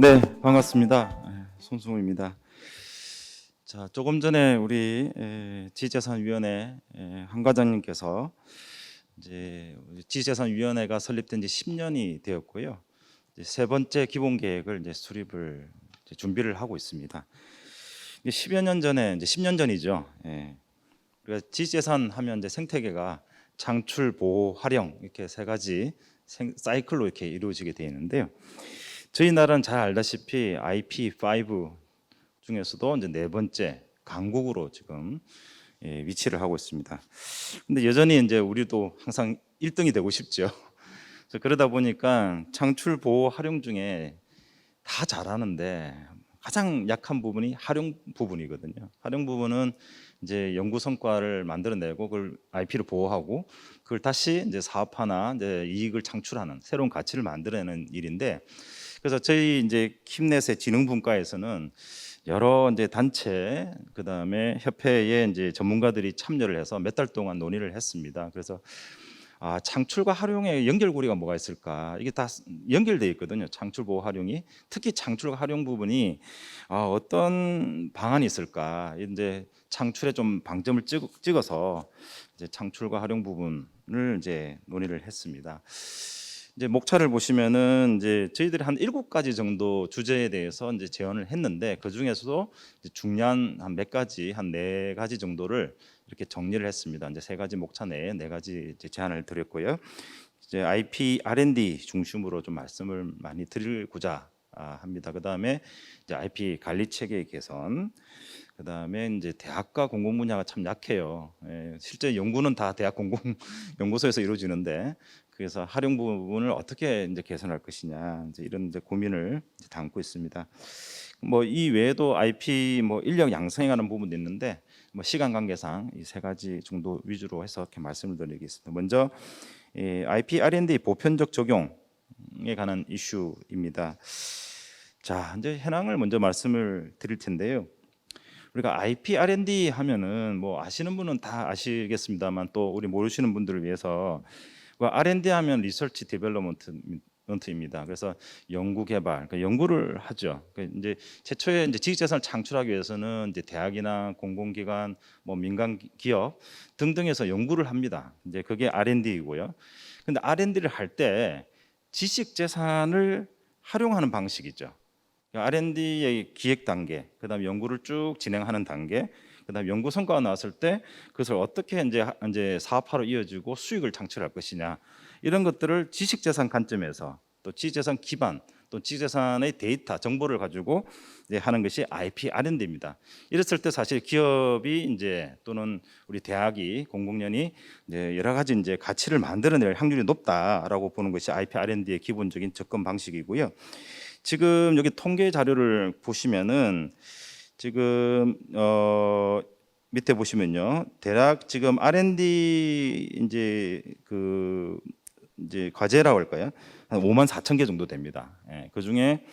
네, 반갑습니다. 손승우입니다. 자, 조금 전에 우리 지재산위원회 한 과장님께서 이제 지재산위원회가 설립된 지 10년이 되었고요. 이제 세 번째 기본 계획을 이제 수립을 이제 준비를 하고 있습니다. 이게 10여 년 전에 이제 10년 전이죠. 우리가 지재산 하면 이제 생태계가 창출, 보호, 활용 이렇게 세 가지 사이클로 이렇게 이루어지게 되어 있는데요. 저희 나라는 잘 알다시피 IP5 중에서도 이제 네 번째 강국으로 지금 위치를 하고 있습니다. 근데 여전히 이제 우리도 항상 1등이 되고 싶죠. 그러다 보니까 창출, 보호, 활용 중에 다 잘하는데 가장 약한 부분이 활용 부분이거든요. 활용 부분은 이제 연구 성과를 만들어내고 그걸 IP를 보호하고 그걸 다시 이제 사업화나 이제 이익을 창출하는 새로운 가치를 만들어내는 일인데, 그래서 저희 이제 킴넷의 지능분과에서는 여러 이제 단체 그다음에 협회의 이제 전문가들이 참여를 해서 몇 달 동안 논의를 했습니다. 그래서 창출과 활용의 연결고리가 뭐가 있을까? 이게 다 연결되어 있거든요. 창출, 보호, 활용이. 특히 창출과 활용 부분이 어떤 방안이 있을까? 이제 창출에 좀 방점을 찍어서 이제 창출과 활용 부분을 이제 논의를 했습니다. 이제 목차를 보시면은 이제 저희들이 한 7가지 정도 주제에 대해서 이제 제언을 했는데, 그 중에서도 중요한 한 몇 가지, 한 4가지 정도를 이렇게 정리를 했습니다. 이제 3가지 목차 내에 4가지 이제 제안을 드렸고요. 이제 IP R&D 중심으로 좀 말씀을 많이 드리고자 합니다. 그 다음에 이제 IP 관리 체계 개선, 그 다음에 이제 대학과 공공 분야가 참 약해요. 실제 연구는 다 대학 공공 연구소에서 이루어지는데, 그래서 활용 부분을 어떻게 이제 개선할 것이냐, 이제 이런 이제 고민을 이제 담고 있습니다. 뭐 이 외에도 IP 뭐 인력 양성에 관한 부분도 있는데, 뭐 시간 관계상 이 3가지 정도 위주로 해서 이렇게 말씀을 드리겠습니다. 먼저 IP R&D 보편적 적용에 관한 이슈입니다. 자, 이제 현황을 먼저 말씀을 드릴 텐데요. 우리가 IP R&D 하면은 뭐 아시는 분은 다 아시겠습니다만, 또 우리 모르시는 분들을 위해서 R&D 하면 리서치 디벨롭먼트입니다. 그래서 연구 개발, 그러니까 연구를 하죠. 이제 최초에 이제 지식재산을 창출하기 위해서는 이제 대학이나 공공기관, 뭐 민간 기업 등등에서 연구를 합니다. 이제 그게 R&D이고요. 근데 R&D를 할 때 지식재산을 활용하는 방식이죠. R&D의 기획 단계, 그다음 연구를 쭉 진행하는 단계, 그다음 연구 성과가 나왔을 때 그것을 어떻게 이제 사업화로 이어지고 수익을 창출할 것이냐, 이런 것들을 지식재산 관점에서, 또 지식재산 기반, 또 지식재산의 데이터 정보를 가지고 이제 하는 것이 IP R&D입니다. 이랬을 때 사실 기업이 이제 또는 우리 대학이 공공연히 이제 여러 가지 이제 가치를 만들어낼 확률이 높다라고 보는 것이 IP R&D의 기본적인 접근 방식이고요. 지금 여기 통계 자료를 보시면은 지금 밑에 보시면요, 대략 지금 R&D 이제 이제 과제라고 할까요? 한 54,000개 정도 됩니다. 그 중에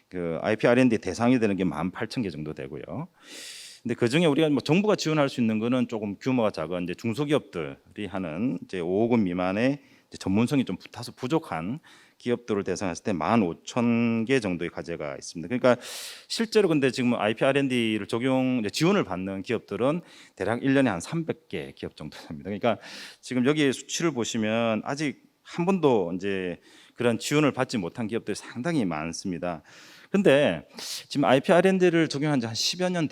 그 IP R&D 대상이 되는 게 18,000개 정도 되고요. 근데 그 중에 우리가 뭐 정부가 지원할 수 있는 거는 조금 규모가 작은 이제 중소기업들이 하는 이제 5억 원 미만의 이제 전문성이 좀 다소 부족한 기업들을 대상했을 때 15,000개 정도의 과제가 있습니다. 그러니까 실제로 근데 지금 IP R&D를 지원을 받는 기업들은 대략 1년에 한 300개 기업 정도 됩니다. 그러니까 지금 여기 수치를 보시면 아직 한 번도 이제 그런 지원을 받지 못한 기업들이 상당히 많습니다. 근데 지금 IP R&D를 적용한 지 한 10여 년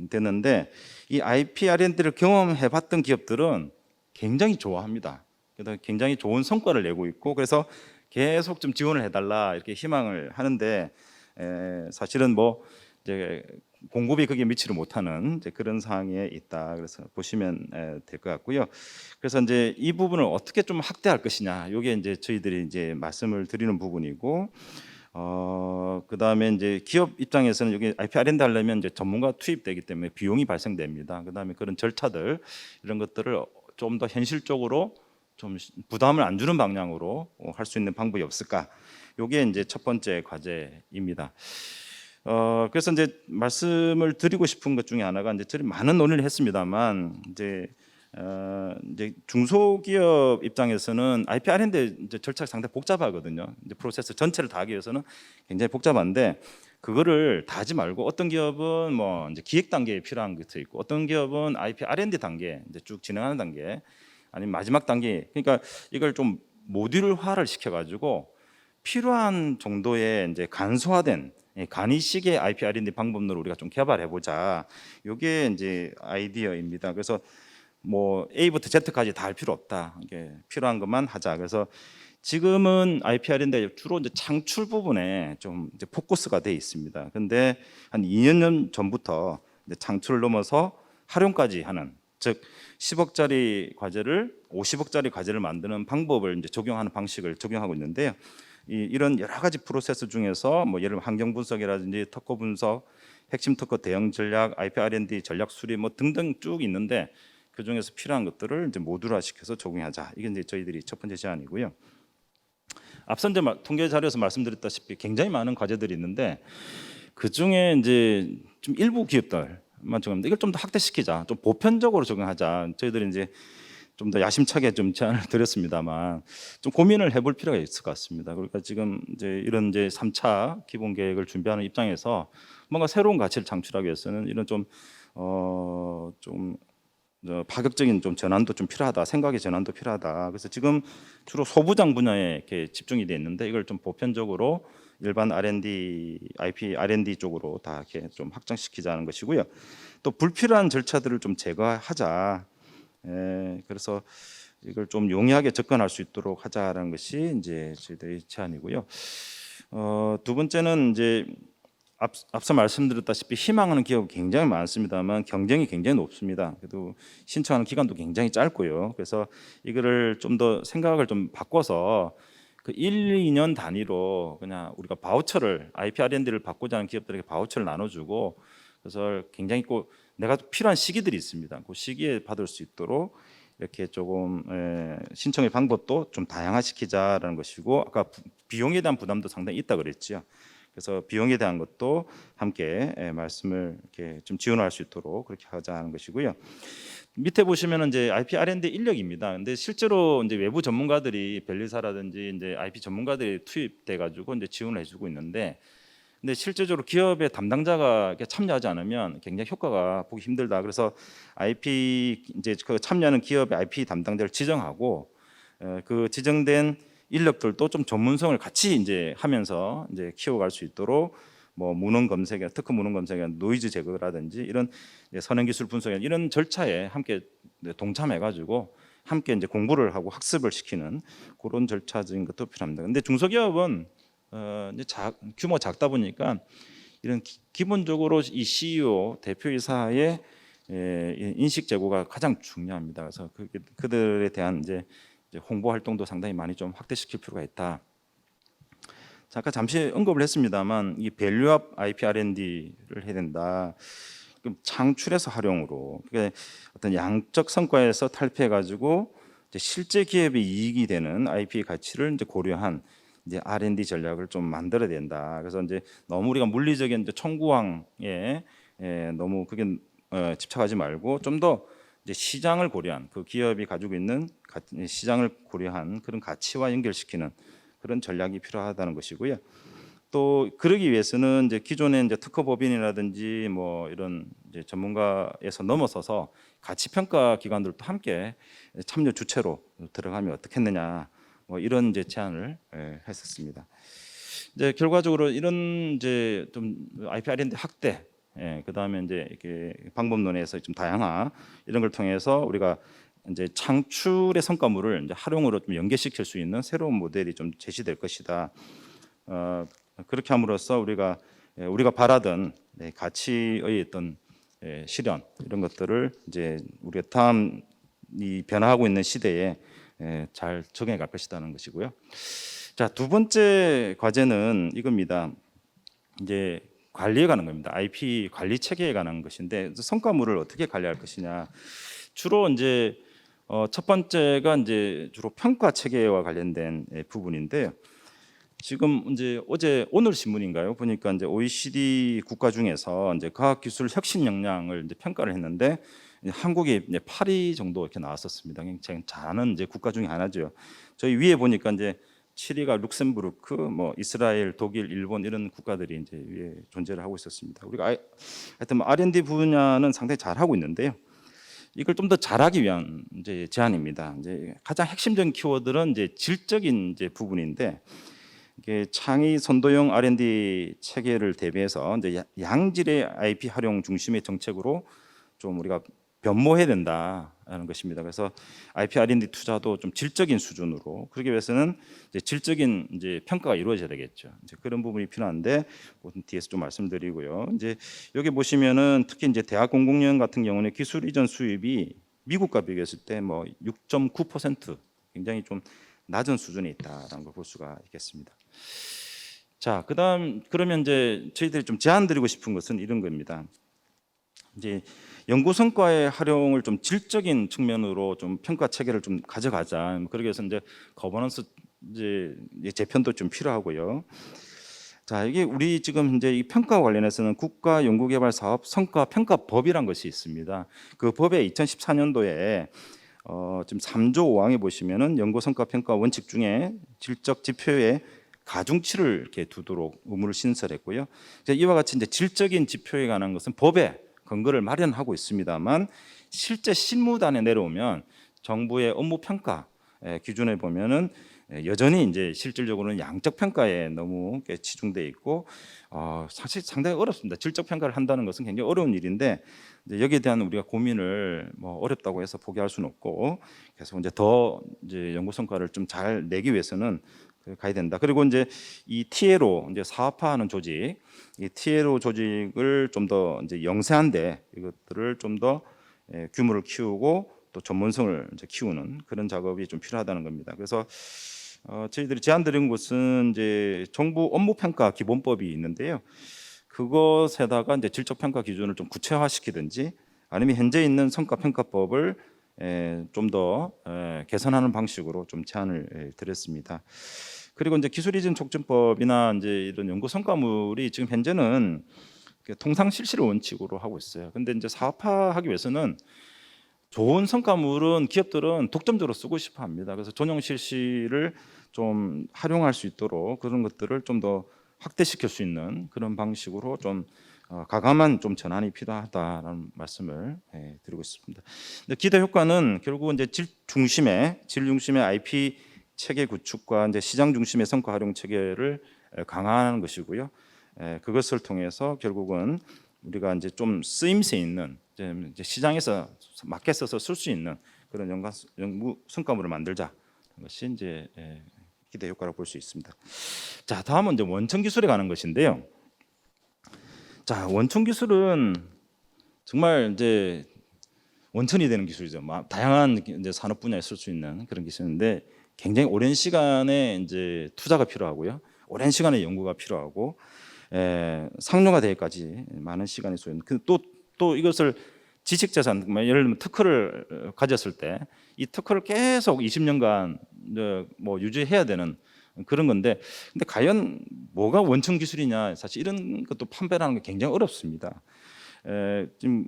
됐는데 이 IP R&D를 경험해 봤던 기업들은 굉장히 좋아합니다. 그래서 굉장히 좋은 성과를 내고 있고, 그래서 계속 좀 지원을 해달라 이렇게 희망을 하는데, 사실은 뭐 이제 공급이 거기에 미치를 못하는 이제 그런 상황에 있다. 그래서 보시면 될 것 같고요. 그래서 이제 이 부분을 어떻게 좀 확대할 것이냐, 이게 이제 저희들이 이제 말씀을 드리는 부분이고, 그 다음에 이제 기업 입장에서는 여기 IP R&D 하려면 이제 전문가 투입되기 때문에 비용이 발생됩니다. 그 다음에 그런 절차들 이런 것들을 좀 더 현실적으로 좀 부담을 안 주는 방향으로 할 수 있는 방법이 없을까? 이게 이제 첫 번째 과제입니다. 그래서 이제 말씀을 드리고 싶은 것 중에 하나가, 이제 저희 많은 논의를 했습니다만, 이제 이제 중소기업 입장에서는 IP R&D 이제 절차가 상당히 복잡하거든요. 이제 프로세스 전체를 다 하기 위해서는 굉장히 복잡한데 그거를 다 하지 말고 어떤 기업은 뭐 이제 기획 단계에 필요한 것도 있고 어떤 기업은 IP R&D 단계 이제 쭉 진행하는 단계 아니면 마지막 단계 그러니까 이걸 좀 모듈화를 시켜가지고 필요한 정도의 이제 간소화된 간이식의 IP R&D 방법론을 우리가 좀 개발해 보자. 이게 이제 아이디어입니다. 그래서 뭐 A부터 Z까지 다 할 필요 없다. 이게 필요한 것만 하자. 그래서 지금은 IPR인데 주로 이제 창출 부분에 좀 이제 포커스가 돼 있습니다. 근데 한 2년 전부터 이제 창출을 넘어서 활용까지 하는 즉 10억짜리 과제를 50억짜리 과제를 만드는 방법을 이제 적용하는 방식을 적용하고 있는데요. 이런 여러 가지 프로세스 중에서 뭐 예를 들면 환경 분석이라든지 특허 분석, 핵심 특허 대응 전략, IP R&D 전략 수립 뭐 등등 쭉 있는데 그 중에서 필요한 것들을 이제 모듈화 시켜서 적용하자. 이게 이제 저희들이 첫 번째 제안이고요. 앞선 이제 통계 자료에서 말씀드렸다시피 굉장히 많은 과제들이 있는데 그 중에 이제 좀 일부 기업들만 적용합니다. 이걸 좀 더 확대시키자, 좀 보편적으로 적용하자. 저희들이 이제 좀 더 야심차게 좀 제안을 드렸습니다만 좀 고민을 해볼 필요가 있을 것 같습니다. 그러니까 지금 이제 이런 이제 3차 기본 계획을 준비하는 입장에서 뭔가 새로운 가치를 창출하기 위해서는 이런 좀 파격적인 좀 전환도 좀 필요하다. 생각의 전환도 필요하다. 그래서 지금 주로 소부장 분야에 이렇게 집중이 돼 있는데 이걸 좀 보편적으로 일반 R&D, IP R&D 쪽으로 다 이렇게 좀 확장시키자는 것이고요. 또 불필요한 절차들을 좀 제거하자. 그래서 이걸 좀 용이하게 접근할 수 있도록 하자라는 것이 이제 저희들의 제안이고요. 두 번째는 이제 앞서 말씀드렸다시피 희망하는 기업이 굉장히 많습니다만 경쟁이 굉장히 높습니다. 그래도 신청하는 기간도 굉장히 짧고요. 그래서 이거를 좀 더 생각을 좀 바꿔서 그 1, 2년 단위로 그냥 우리가 바우처를 IP R&D를 받고자 하는 기업들에게 바우처를 나눠주고 그래서 굉장히 꼭 내가 필요한 시기들이 있습니다. 그 시기에 받을 수 있도록 이렇게 조금 신청의 방법도 좀 다양화시키자라는 것이고 아까 비용에 대한 부담도 상당히 있다 그랬지요. 그래서 비용에 대한 것도 함께 말씀을 이렇게 좀 지원할 수 있도록 그렇게 하자는 것이고요. 밑에 보시면은 이제 IP R&D 인력입니다. 근데 실제로 이제 외부 전문가들이 벨리사라든지 이제 IP 전문가들이 투입돼 가지고 이제 지원을 해주고 있는데, 근데 실제적으로 기업의 담당자가 이렇게 참여하지 않으면 굉장히 효과가 보기 힘들다. 그래서 IP 이제 그 참여하는 기업의 IP 담당자를 지정하고 그 지정된 인력들도 좀 전문성을 같이 이제 하면서 이제 키워갈 수 있도록 뭐 문헌 검색이나 특허 문헌 검색이나 노이즈 제거라든지 이런 선행 기술 분석 이런 절차에 함께 동참해가지고 함께 이제 공부를 하고 학습을 시키는 그런 절차적인 것도 필요합니다. 근데 중소기업은 이제 규모가 작다 보니까 이런 기본적으로 이 CEO 대표이사의 인식 제고가 가장 중요합니다. 그래서 그들에 대한 이제 홍보 활동도 상당히 많이 좀 확대시킬 필요가 있다. 아까 잠시 언급을 했습니다만 이 밸류업 IP R&D를 해야 된다. 그럼 창출에서 활용으로 그러니까 어떤 양적 성과에서 탈피해 가지고 실제 기업의 이익이 되는 IP 가치를 이제 고려한 이제 R&D 전략을 좀 만들어야 된다. 그래서 이제 너무 우리가 물리적인 이제 청구왕에 너무 그게 집착하지 말고 좀 더 이제 시장을 고려한 그 기업이 가지고 있는 시장을 고려한 그런 가치와 연결시키는 그런 전략이 필요하다는 것이고요. 또 그러기 위해서는 이제 기존의 이제 특허법인이라든지 뭐 이런 이제 전문가에서 넘어서서 가치 평가 기관들도 함께 참여 주체로 들어가면 어떻겠느냐 뭐 이런 이제 제안을 했었습니다. 이제 결과적으로 이런 이제 좀 IP R&D 확대 그다음에 이제 이렇게 방법론에서 좀 다양화 이런 걸 통해서 우리가 이제 창출의 성과물을 이제 활용으로 좀 연계시킬 수 있는 새로운 모델이 좀 제시될 것이다. 그렇게 함으로써 우리가 바라던 가치의 어떤 실현 이런 것들을 이제 우리가 다음 이 변화하고 있는 시대에 잘 적용해 갈 것이라는 것이고요. 자, 두 번째 과제는 이겁니다. 이제 관리에 관한 겁니다. IP 관리 체계에 관한 것인데 성과물을 어떻게 관리할 것이냐. 주로 이제 첫 번째가 이제 주로 평가 체계와 관련된 부분인데요. 지금 이제 오늘 신문인가요? 보니까 이제 OECD 국가 중에서 이제 과학기술 혁신 역량을 이제 평가를 했는데 이제 한국이 이제 8위 정도 이렇게 나왔었습니다. 굉장히 잘하는 이제 국가 중에 하나죠. 저희 위에 보니까 이제 7위가 룩셈부르크, 뭐 이스라엘, 독일, 일본 이런 국가들이 이제 위에 존재를 하고 있었습니다. 우리가 하여튼 뭐 R&D 분야는 상당히 잘하고 있는데요. 이걸 좀 더 잘하기 위한 이제 제안입니다. 이제 가장 핵심적인 키워드는 이제 질적인 이제 부분인데 이게 창의 선도형 R&D 체계를 대비해서 이제 양질의 IP 활용 중심의 정책으로 좀 우리가 변모해야 된다라는 것입니다. 그래서 IP R&D 투자도 좀 질적인 수준으로 그러기 위해서는 이제 질적인 이제 평가가 이루어져야 되겠죠. 이제 그런 부분이 필요한데 뒤에서 좀 말씀드리고요. 이제 여기 보시면은 특히 이제 대학 공공연 같은 경우는 기술 이전 수입이 미국과 비교했을 때 뭐 6.9% 굉장히 좀 낮은 수준에 있다라는 걸 볼 수가 있겠습니다. 자, 그다음 그러면 이제 저희들이 좀 제안 드리고 싶은 것은 이런 겁니다. 이제 연구 성과의 활용을 좀 질적인 측면으로 좀 평가 체계를 좀 가져가자. 그러기 위해서 이제 거버넌스 이제 재편도 좀 필요하고요. 자, 이게 우리 지금 이제 이 평가 관련해서는 국가 연구개발 사업 성과 평가법이란 것이 있습니다. 그 법에 2014년도에 지금 3조 5항에 보시면은 연구 성과 평가 원칙 중에 질적 지표에 가중치를 이렇게 두도록 의무를 신설했고요. 이와 같이 이제 질적인 지표에 관한 것은 법에 근거를 마련하고 있습니다만 실제 실무단에 내려오면 정부의 업무 평가 기준에 보면은 여전히 이제 실질적으로는 양적 평가에 너무 치중돼 있고 사실 상당히 어렵습니다. 질적 평가를 한다는 것은 굉장히 어려운 일인데 여기에 대한 우리가 고민을 뭐 어렵다고 해서 포기할 수는 없고 계속 이제 더 이제 연구 성과를 좀 잘 내기 위해서는 가야 된다. 그리고 이제 이 TLO 이제 사업화하는 조직, 이 TLO 조직을 좀 더 이제 영세한데 이것들을 좀 더 규모를 키우고 또 전문성을 이제 키우는 그런 작업이 좀 필요하다는 겁니다. 그래서 저희들이 제안드린 것은 이제 정부 업무평가 기본법이 있는데요. 그것에다가 이제 질적 평가 기준을 좀 구체화시키든지 아니면 현재 있는 성과평가법을 좀 더 개선하는 방식으로 좀 제안을 드렸습니다. 그리고 이제 기술 이전 촉진법이나 이제 이런 연구 성과물이 지금 현재는 통상 실시를 원칙으로 하고 있어요. 근데 이제 사업화하기 위해서는 좋은 성과물은 기업들은 독점적으로 쓰고 싶어 합니다. 그래서 전용 실시를 좀 활용할 수 있도록 그런 것들을 좀 더 확대시킬 수 있는 그런 방식으로 좀 가감한 좀 전환이 필요하다라는 말씀을 드리고 있습니다. 기대 효과는 결국은 이제 질 중심의 IP 체계 구축과 이제 시장 중심의 성과 활용 체계를 강화하는 것이고요. 그것을 통해서 결국은 우리가 이제 좀 쓰임새 있는 이제 시장에서 맞게 써서 쓸 수 있는 그런 연구 성과물을 만들자. 것이 이제 기대 효과라고 볼 수 있습니다. 자, 다음은 이제 원천 기술에 관한 것인데요. 자, 원천 기술은 정말 이제 원천이 되는 기술이죠. 다양한 이제 산업 분야에 쓸 수 있는 그런 기술인데 굉장히 오랜 시간에 이제 투자가 필요하고요. 오랜 시간의 연구가 필요하고 상용화 대회까지 많은 시간이 소요는. 또 이것을 지식재산, 예를 들면 특허를 가졌을 때 이 특허를 계속 20년간 뭐 유지해야 되는 그런 건데, 근데 과연 뭐가 원천 기술이냐, 사실 이런 것도 판별하는 게 굉장히 어렵습니다. 지금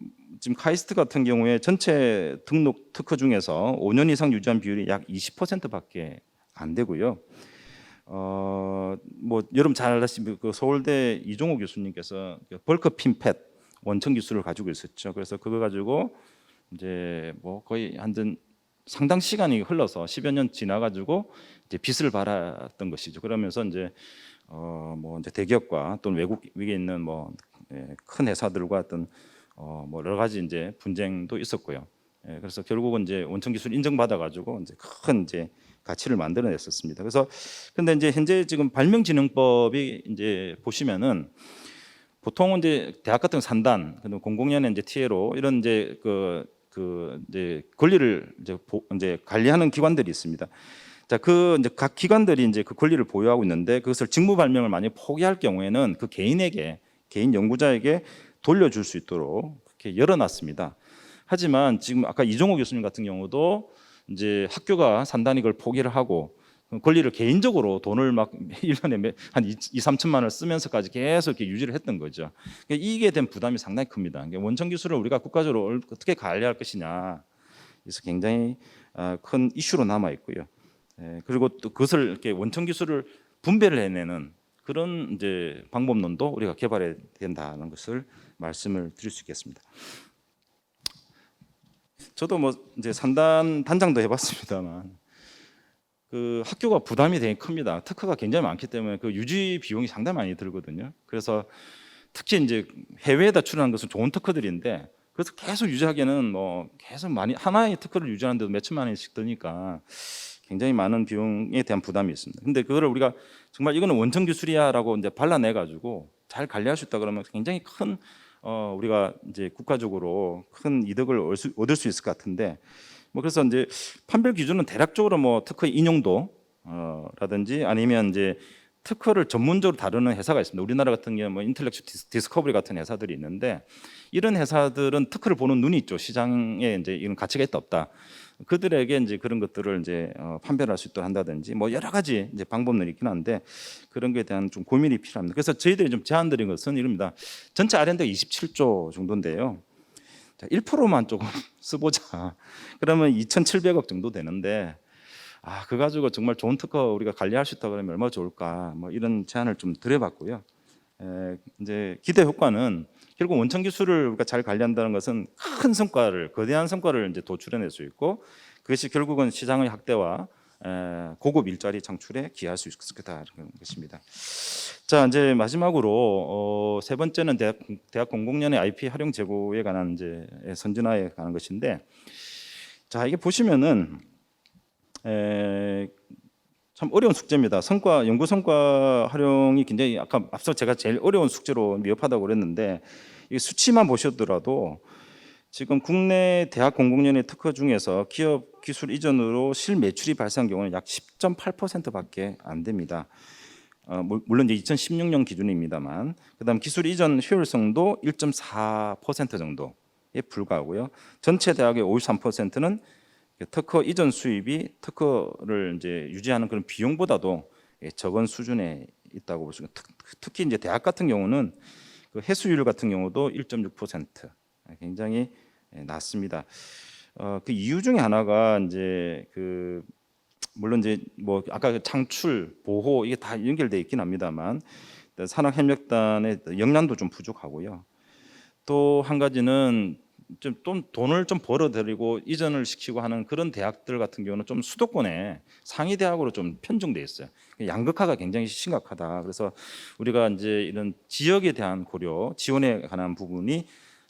카이스트 같은 경우에 전체 등록 특허 중에서 5년 이상 유지한 비율이 약 20%밖에 안 되고요. 뭐 여러분 잘 아시는 그 서울대 이종호 교수님께서 벌크 핀펫 원천 기술을 가지고 있었죠. 그래서 그거 가지고 이제 뭐 거의 한 상당 시간이 흘러서 10여 년 지나가지고 이제 빚을 받았던 것이죠. 그러면서 이제 뭐 이제 대기업과 또는 외국에 있는 뭐 큰 회사들과 어떤 뭐 여러 가지 이제 분쟁도 있었고요. 그래서 결국은 이제 원천 기술 인정받아 가지고 이제 큰 이제 가치를 만들어냈었습니다. 그래서 근데 이제 현재 지금 발명진흥법이 이제 보시면은 보통은 이제 대학 같은 산단, 공공연의 이제 TLO 이런 이제 이제 권리를 이제 관리하는 기관들이 있습니다. 자, 이제 각 기관들이 이제 그 권리를 보유하고 있는데 그것을 직무 발명을 만약 포기할 경우에는 그 개인 연구자에게 돌려줄 수 있도록 그렇게 열어놨습니다. 하지만 지금 아까 이종호 교수님 같은 경우도 이제 학교가 산단이 그걸 포기를 하고 권리를 개인적으로 돈을 막 1년에 한 2, 3천만 원을 쓰면서까지 계속 이렇게 유지를 했던 거죠. 이게 된 부담이 상당히 큽니다. 원천 기술을 우리가 국가적으로 어떻게 관리할 것이냐, 그래서 굉장히 큰 이슈로 남아 있고요. 그리고 또 그것을 이렇게 원천 기술을 분배를 해내는 그런 이제 방법론도 우리가 개발해야 된다는 것을 말씀을 드릴 수 있겠습니다. 저도 뭐 이제 산단 단장도 해봤습니다만 그 학교가 부담이 되게 큽니다. 특허가 굉장히 많기 때문에 그 유지 비용이 상당히 많이 들거든요. 그래서 특히 이제 해외에다 출연한 것은 좋은 특허들인데 그래서 계속 유지하기에는 뭐 계속 많이 하나의 특허를 유지하는데도 몇 천만 원씩 드니까 굉장히 많은 비용에 대한 부담이 있습니다. 근데 그거를 우리가 정말 이거는 원천 기술이야라고 이제 발라내 가지고 잘 관리할 수 있다 그러면 굉장히 큰 우리가 이제 국가적으로 큰 이득을 얻을 수 있을 것 같은데 뭐 그래서 이제 판별 기준은 대략적으로 뭐 특허 인용도 라든지 아니면 이제 특허를 전문적으로 다루는 회사가 있습니다. 우리나라 같은 경우 뭐 인텔렉츄 디스커버리 같은 회사들이 있는데 이런 회사들은 특허를 보는 눈이 있죠. 시장에 이제 이런 가치가 있다 없다. 그들에게 이제 그런 것들을 이제 판별할 수 있도록 한다든지 뭐 여러 가지 이제 방법들이 있긴 한데 그런 것에 대한 좀 고민이 필요합니다. 그래서 저희들이 좀 제안드린 것은 이럽니다. 전체 R&D가 27조 정도인데요. 자, 1%만 조금 써보자. 그러면 2,700억 정도 되는데 그 가지고 정말 좋은 특허 우리가 관리할 수 있다 그러면 얼마나 좋을까. 뭐 이런 제안을 좀 드려봤고요. 이제 기대 효과는 결국 원천 기술을 우리가 잘 관리한다는 것은 큰 성과를 거대한 성과를 이제 도출해낼 수 있고 그것이 결국은 시장의 확대와 고급 일자리 창출에 기여할 수 있을 거다는 것입니다. 자 이제 마지막으로 세 번째는 대학 공공연의 IP 활용 제고에 관한 이제 선진화에 관한 것인데 자 이게 보시면은 참 어려운 숙제입니다. 연구 성과 활용이 굉장히 아까 앞서 제가 제일 어려운 숙제로 미흡하다고 그랬는데 이 수치만 보셨더라도 지금 국내 대학 공공연의 특허 중에서 기업 기술 이전으로 실매출이 발생한 경우는 약 10.8%밖에 안 됩니다. 물론 이제 2016년 기준입니다만 그다음 기술 이전 효율성도 1.4% 정도에 불과하고요. 전체 대학의 53%는 특허 이전 수입이 특허를 이제 유지하는 그런 비용보다도 적은 수준에 있다고 볼 수 있습니다. 특히 이제 대학 같은 경우는 그 해수율 같은 경우도 1.6% 굉장히 낮습니다. 그 이유 중에 하나가 이제 그 물론 이제 뭐 아까 그 창출, 보호 이게 다 연결돼 있긴 합니다만 산학협력단의 역량도 좀 부족하고요. 또 한 가지는 좀 돈을 좀 벌어들이고 이전을 시키고 하는 그런 대학들 같은 경우는 좀 수도권에 상위 대학으로 좀 편중돼 있어요. 양극화가 굉장히 심각하다. 그래서 우리가 이제 이런 지역에 대한 고려, 지원에 관한 부분이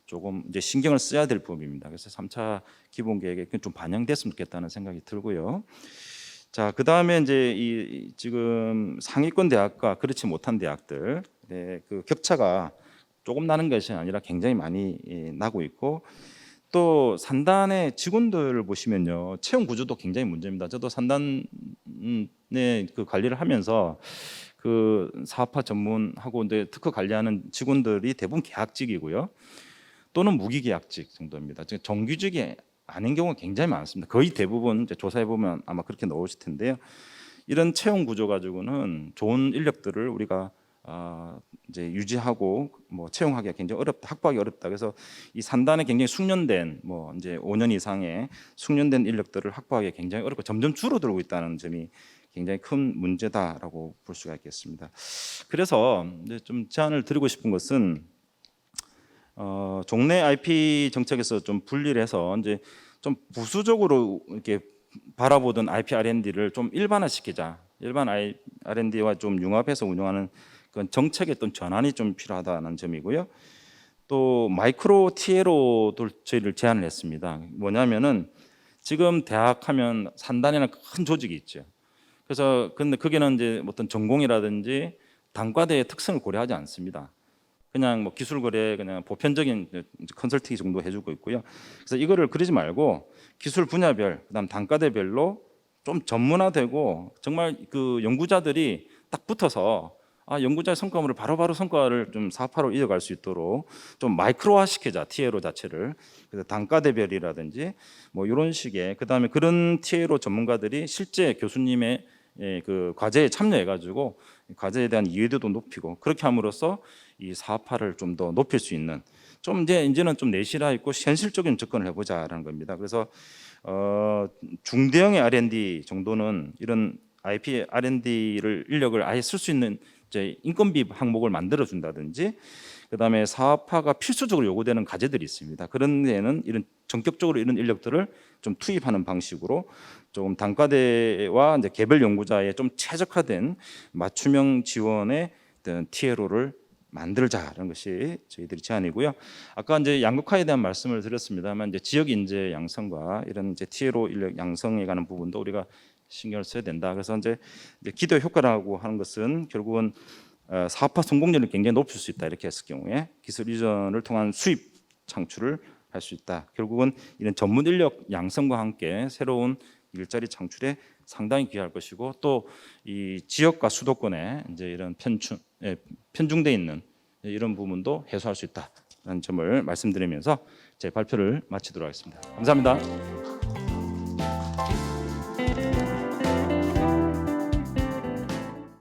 조금 이제 신경을 써야 될 부분입니다. 그래서 3차 기본 계획에 좀 반영됐으면 좋겠다는 생각이 들고요. 자, 그다음에 이제 이 지금 상위권 대학과 그렇지 못한 대학들 그 격차가 조금 나는 것이 아니라 굉장히 많이 나고 있고 또 산단의 직원들을 보시면요 채용 구조도 굉장히 문제입니다. 저도 산단의 그 관리를 하면서 그 사업화 전문하고 이제 특허 관리하는 직원들이 대부분 계약직이고요 또는 무기계약직 정도입니다. 정규직이 아닌 경우가 굉장히 많습니다. 거의 대부분 이제 조사해 보면 아마 그렇게 나오실 텐데요. 이런 채용 구조 가지고는 좋은 인력들을 우리가 이제 유지하고 뭐 채용하기가 굉장히 어렵다, 확보하기 어렵다. 그래서 이 산단에 굉장히 숙련된 뭐 이제 5년 이상의 숙련된 인력들을 확보하기가 굉장히 어렵고 점점 줄어들고 있다는 점이 굉장히 큰 문제다라고 볼 수가 있겠습니다. 그래서 이제 좀 제안을 드리고 싶은 것은 종래 IP 정책에서 좀 분리를 해서 이제 좀 부수적으로 이렇게 바라보던 IP R&D를 좀 일반화시키자. 일반 R&D와 좀 융합해서 운영하는 그런 정책의 어떤 전환이 좀 필요하다는 점이고요. 또 마이크로 TA로도 저희를 제안을 했습니다. 뭐냐면은 지금 대학하면 산단이나 큰 조직이 있죠. 그래서 근데 거기는 이제 어떤 전공이라든지 단과대의 특성을 고려하지 않습니다. 그냥 뭐 기술 거래 그냥 보편적인 컨설팅 정도 해주고 있고요. 그래서 이거를 그러지 말고 기술 분야별 그다음 단과대별로 좀 전문화되고 정말 그 연구자들이 딱 붙어서 연구자의 성과물을 바로바로 성과를 좀 사업화로 이어갈 수 있도록 좀 마이크로화 시키자 TA로 자체를. 그래서 단과대별이라든지 뭐 이런 식의 그다음에 그런 TA로 전문가들이 실제 교수님의 그 과제에 참여해가지고 과제에 대한 이해도도 높이고 그렇게 함으로써 이 사업화를 좀 더 높일 수 있는 좀 이제는 좀 내실화 있고 현실적인 접근을 해보자라는 겁니다. 그래서 중대형의 R&D 정도는 이런 IP R&D를 인력을 아예 쓸 수 있는 이제 인건비 항목을 만들어 준다든지, 그다음에 사업화가 필수적으로 요구되는 과제들이 있습니다. 그런 데에는 이런 전격적으로 이런 인력들을 좀 투입하는 방식으로 조금 단과대와 이제 개별 연구자의 좀 최적화된 맞춤형 지원의 어떤 TLO를 만들자라는 것이 저희들이 제안이고요. 아까 이제 양극화에 대한 말씀을 드렸습니다만 이제 지역 인재 양성과 이런 이제 TLO 인력 양성에 관한 부분도 우리가 신경을 써야 된다. 그래서 이제 기도 효과라고 하는 것은 결국은 사업화 성공률을 굉장히 높일 수 있다. 이렇게 했을 경우에 기술 이전을 통한 수입 창출을 할 수 있다. 결국은 이런 전문 인력 양성과 함께 새로운 일자리 창출에 상당히 기여할 것이고, 또 이 지역과 수도권에 이제 이런 편중돼 있는 이런 부분도 해소할 수 있다라는 점을 말씀드리면서 제 발표를 마치도록 하겠습니다. 감사합니다.